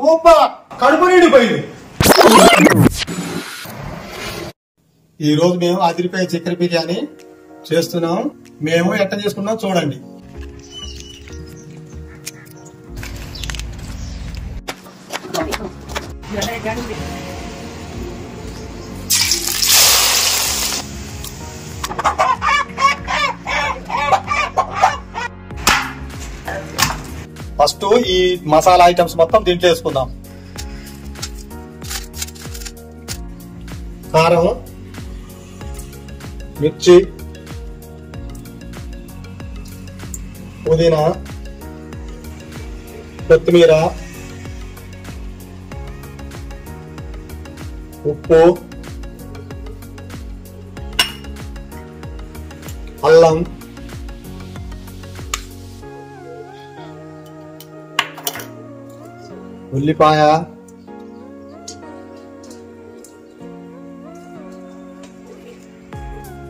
ఊపా కడుపు నిండిపోయింది. ఈ రోజు మేము అదిరిపోయే చికెన్ బిర్యానీ చేస్తున్నాం. మేము ఎట్లా చేసుకున్నాం చూడండి. ఫస్ట్ ఈ మసాలా ఐటమ్స్ మొత్తం దీంట్లో వేసుకుందాం. కారం, మిర్చి, పుదీనా, కొత్తిమీర, ఉప్పు, అల్లం, ఉల్లిపాయ,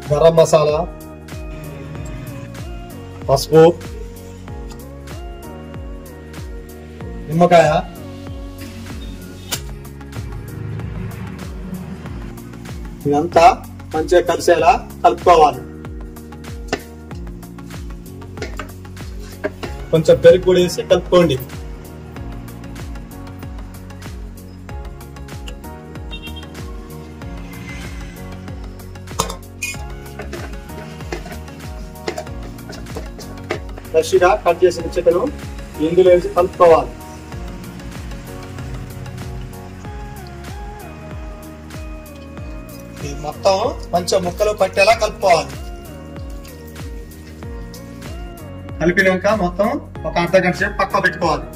గరం మసాలా, పసుపు, నిమ్మకాయ, ఇదంతా మంచిగా కలిసేలా కలుపుకోవాలి. కొంచెం పెరుగు కూడా వేసి కలుపుకోండి. ఫ్రెష్గా కట్ చేసిన చికెన్ ఇందులో వేసి కలుపుకోవాలి. ఇది మొత్తం మంచిగా ముక్కలు పట్టేలా కలుపుకోవాలి. కలిపినాక మొత్తం ఒక అర్ధగంట సేపు పక్క పెట్టుకోవాలి.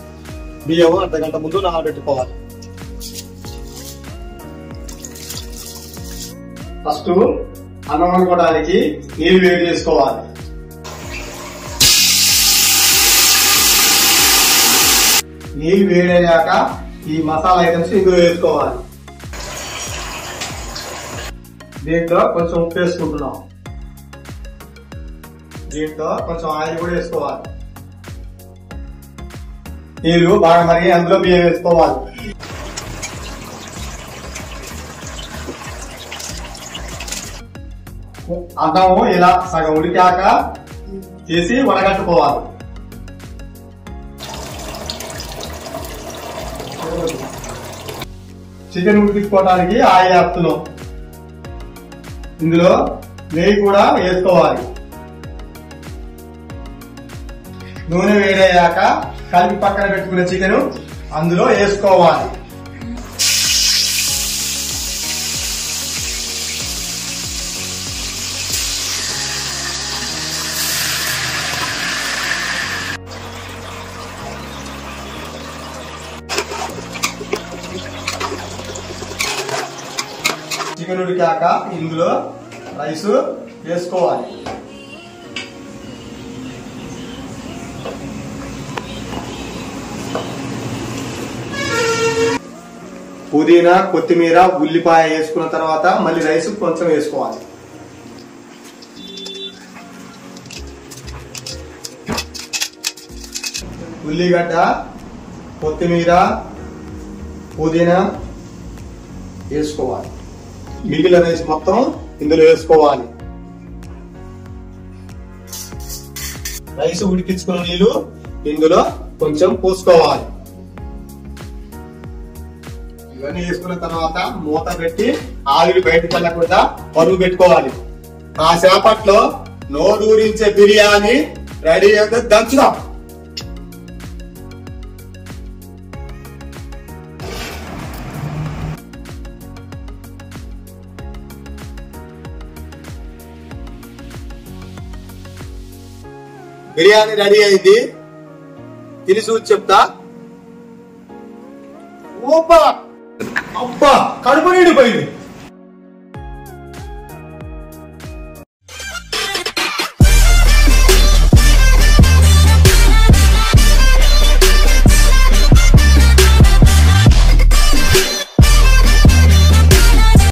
బియ్యం అర్ధగంట ముందు నానబెట్టుకోవాలి. ఫస్ట్ అన్నం వండుకోవడానికి నీళ్ళు వేడి చేసుకోవాలి. నీళ్ళు వేడయ్యాక ఈ మసాలా ఐటమ్స్ ఇందులో వేసుకోవాలి. దీంట్లో కొంచెం ఉప్పు వేసుకుంటున్నాం. దీంట్లో కొంచెం ఆయిల్ కూడా వేసుకోవాలి. నీళ్ళు బాగా మరి అందులో బియ్యం వేసుకోవాలి. అన్నము ఇలా సగం ఉడికాక తీసి వడగట్టుకోవాలి. చికెన్ ఉడికించుకోవడానికి ఆయిల్ వేస్తున్నాం. ఇందులో నెయ్యి కూడా వేసుకోవాలి. నూనె వేడయ్యాక కలిపి పక్కన పెట్టుకున్న చికెన్ అందులో వేసుకోవాలి. చికెన్ ఉడికాక ఇందులో రైస్ వేసుకోవాలి. పుదీనా, కొత్తిమీర, ఉల్లిపాయ వేసుకున్న తర్వాత మళ్ళీ రైస్ కొంచెం వేసుకోవాలి. ఉల్లిగడ్డ, కొత్తిమీర, పుదీనా వేసుకోవాలి. మిగిలిన రైస్ మొత్తం ఇందులో వేసుకోవాలి. రైస్ ఉడికించుకున్న నీళ్లు ఇందులో కొంచెం పోసుకోవాలి. ఇవన్నీ వేసుకున్న తర్వాత మూత పెట్టి ఆవిరి బయటకు వెళ్ళకుండా పరుగు పెట్టుకోవాలి. కాసేపట్లో నోరూరించే బిర్యానీ రెడీ అయితే దంచుదాం. బిర్యానీ రెడీ అయింది. తిని చూసి చెప్తా. ఓపా అబ్బా కడుపు నిండిపోయింది.